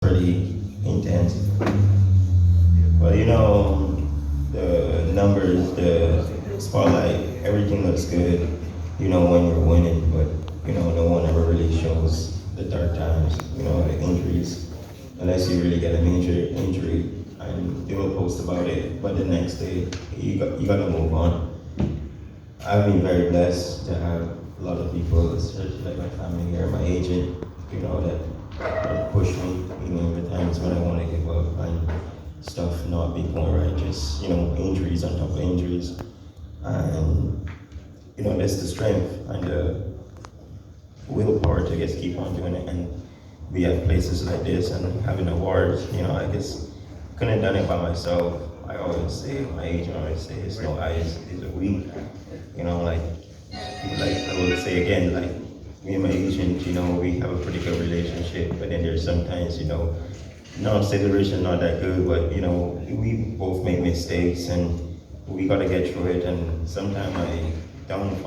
pretty intense. Well, the numbers, the spotlight, everything looks good, when you're winning, but, no one ever really shows the dark times, the injuries, unless you really get an injury, and they will post about it, but the next day, you gotta move on. I've been very blessed to have a lot of people, especially like my family or my agent, that push me, in the times when I want to give up and stuff not be going right, just, injuries on top of injuries. And, that's the strength and the willpower to just keep on doing it. And we have places like this and having awards, I guess couldn't have done it by myself. I always say, my agent always say, it's no I, it's a we. Like I will say again, like me and my agent, we have a pretty good relationship, but then there's sometimes, no, say the relation's not that good, but we both make mistakes and we gotta get through it. And sometimes I don't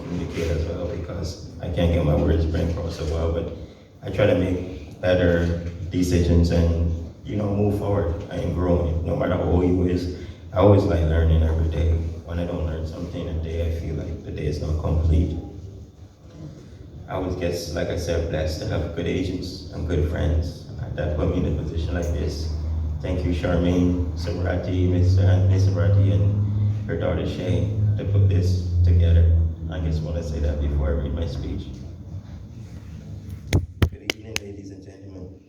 communicate as well because I can't get my words brain across so well, but I try to make better decisions and, move forward. I am growing, no matter how old you is. I always like learning every day. When I don't learn something a day, I feel like the day is not complete. I always get, like I said, blessed to have good agents and good friends that put me in a position like this. Thank you, Charmaine Sabrati, Mr. Anthony Sabrati, and her daughter Shay, to put this together. I just want to say that before I read my speech. Good evening, ladies and gentlemen.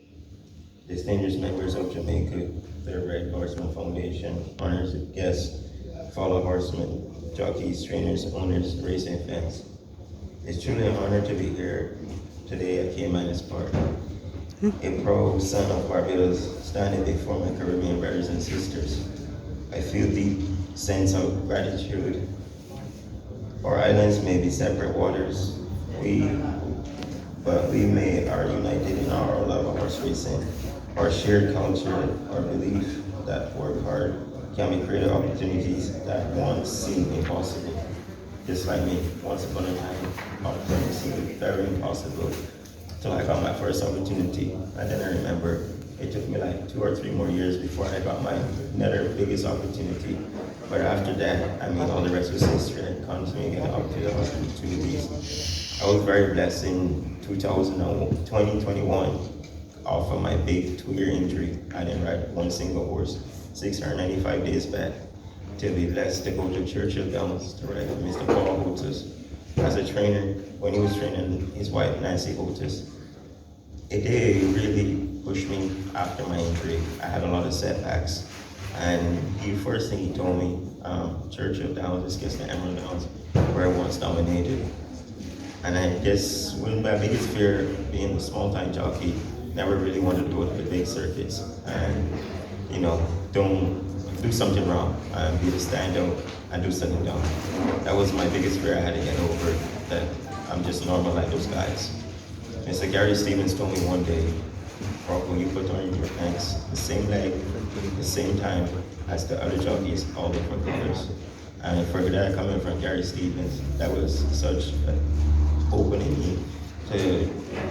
Distinguished members of Jamaica, the Red Horseman Foundation, honors guests, fellow horsemen, jockeys, trainers, owners, racing fans. It's truly an honor to be here today at Cayman's Park. A proud son of Barbados, standing before my Caribbean brothers and sisters. I feel deep sense of gratitude. Our islands may be separate waters, but we are united in our love of horse racing, our shared culture, our belief that work hard can be created opportunities that once seemed impossible. Just like me, once upon a time, opportunity seemed very impossible till I got my first opportunity. And then I remember it took me like 2 or 3 more years before I got my another biggest opportunity. But after that, all the rest was history. I continued getting opportunities. I was very blessed in 2021 off of my big 2-year injury. I didn't ride one single horse, 695 days back, to be blessed to go to Churchill Downs to ride with Mr. Paul Otis as a trainer when he was training his wife Nancy Otis. It did really push me after my injury. I had a lot of setbacks, and the first thing he told me, Churchill Downs is against the Emerald Downs, where I once dominated. And I guess when my biggest fear being a small-time jockey, never really wanted to go to the big circuits and, don't do something wrong, be the standout and do something dumb. That was my biggest fear I had to get over, that I'm just normal like those guys. Mr. Gary Stevens told me one day, Rocco, you put on your pants the same leg, the same time as the other jockeys, all different colors. And for that coming from Gary Stevens, that was such an opening me to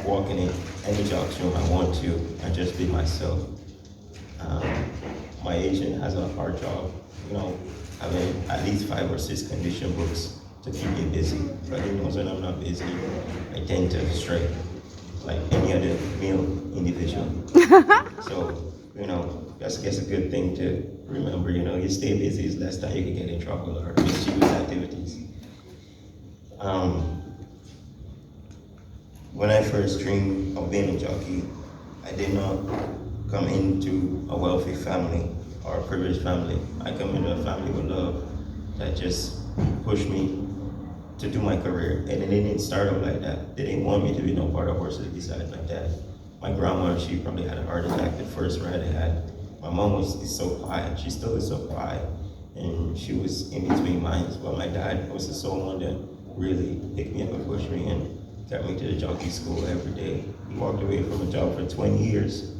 walk in any jockey room I want to and just be myself. My agent has a hard job, having at least 5 or 6 condition books to keep me busy. But he knows when I'm not busy, I tend to stray like any other male individual. So, that's I guess a good thing to remember, you stay busy is less time you can get in trouble or mischievous activities. When I first dreamed of being a jockey, I did not come into a wealthy family or a privileged family. I come into a family with love that just pushed me to do my career. And it didn't start out like that. They didn't want me to be no part of horses besides my dad. My grandma, she probably had a heart attack the first ride I had. My mom is so quiet. She still is so quiet. And she was in between minds. But my dad was the sole one that really picked me up and pushed me and got me to the jockey school every day. He walked away from a job for 20 years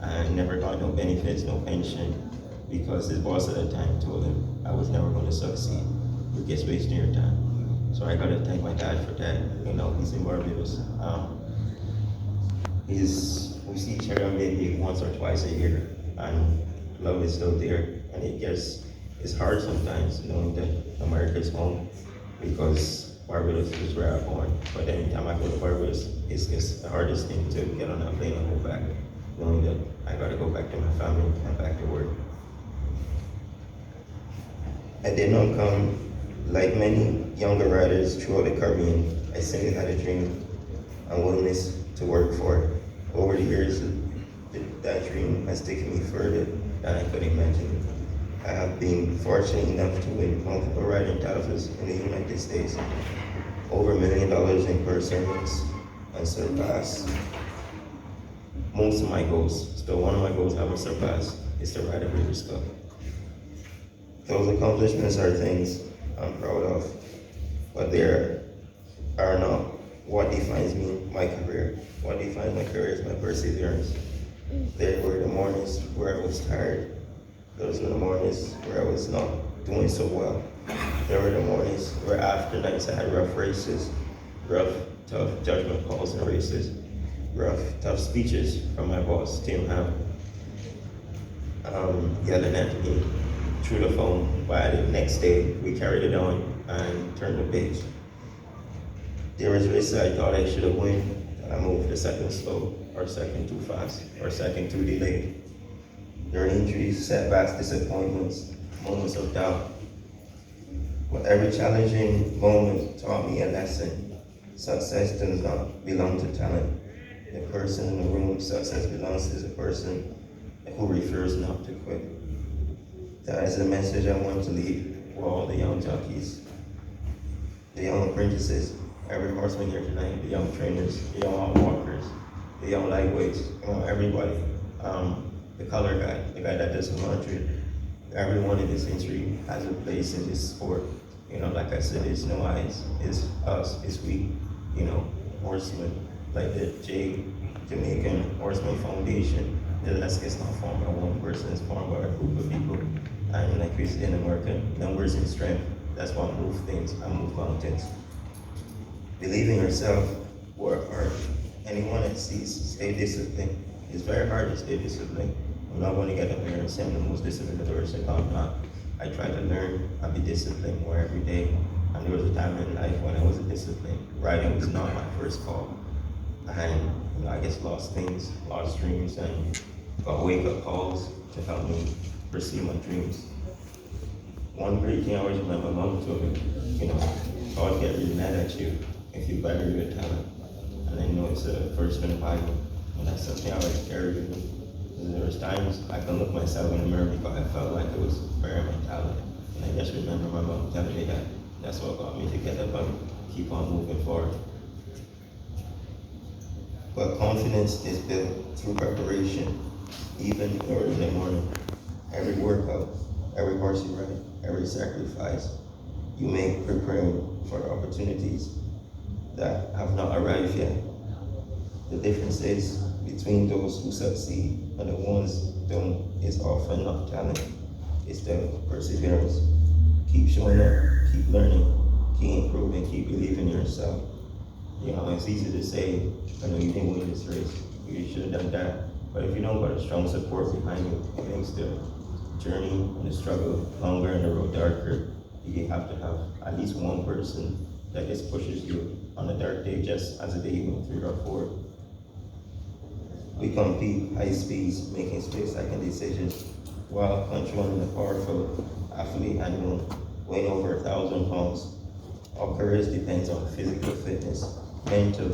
and never got no benefits, no pension, because his boss at the time told him I was never going to succeed. You're just wasting your time. So I got to thank my dad for that. He's in Barbados. He's we see each other maybe once or twice a year, and love is still there. And it's hard sometimes knowing that America's home, because Barbados is where I'm born. But anytime I go to Barbados, it's the hardest thing to get on that plane and go back, knowing that I gotta go back to my family and back to work. I did not come like many younger riders throughout the Caribbean. I simply had a dream and willingness to work for it. Over the years, that dream has taken me further than I could imagine. I have been fortunate enough to win multiple riding titles in the United States, over $1 million in purse earnings, and surpassed most of my goals. Still, one of my goals I haven't surpassed is to ride a Breeders' Cup. Those accomplishments are things I'm proud of, but they are not what defines me, my career. What defines my career is my perseverance. There were the mornings where I was tired. Those were the mornings where I was not doing so well. There were the mornings where after nights I had rough races, rough, tough judgment calls in races, rough, tough speeches from my boss, Tim Ham, yelling at me through the phone. But the next day, we carried it on and turned the page. There was races I thought I should have won, and I moved a second slow, or second too fast, or second too delayed. There were injuries, setbacks, disappointments, moments of doubt. But every challenging moment taught me a lesson. Success does not belong to talent. The person in the room, success belongs to the person who refers not to quit. That is the message I want to leave for all the young jockeys, the young apprentices, every horseman here tonight, the young trainers, the young walkers, the young lightweights, everybody. The color guy, the guy that does 100, everyone in this industry has a place in this sport. Like I said, it's no eyes, it's us, it's we, horsemen, like the Jamaican Horseman Foundation. That's not formed by one person, it's formed by a group of people. And like we say in America, numbers and strength, that's what move things and move mountains. Believe in yourself, work hard. Anyone that sees, stay disciplined. It's very hard to stay disciplined. I'm not going to get up here and say I'm the most disciplined person. I'm not. I try to learn and be disciplined more every day. And there was a time in life when I wasn't disciplined. Riding was not my first call. And I just lost things, lost dreams, and got wake-up calls to help me pursue my dreams. One great thing I always remember, my mom told me, God get really mad at you if you bury your talent. And I know it's a verse in the Bible, and that's something I always carry with me. There was times I can look myself in the mirror because I felt like it was burying my talent. And I just remember my mom telling me that that's what got me to get up and keep on moving forward. But confidence is built through preparation, even early in the morning. Every workout, every horse you ride, every sacrifice you make preparing for the opportunities that have not arrived yet. The difference is between those who succeed and the ones who don't is often not talent. It's the perseverance. Keep showing up, keep learning, keep improving, keep believing in yourself. It's easy to say, you didn't win this race, you should have done that. But if you don't got a strong support behind you, it makes the journey and the struggle longer and the road darker. You have to have at least one person that just pushes you on a dark day, just as a day you went through or forward. We compete high speeds, making split-second decisions, while controlling the powerful athlete animal weighing over 1,000 pounds. Our careers depends on physical fitness, mental,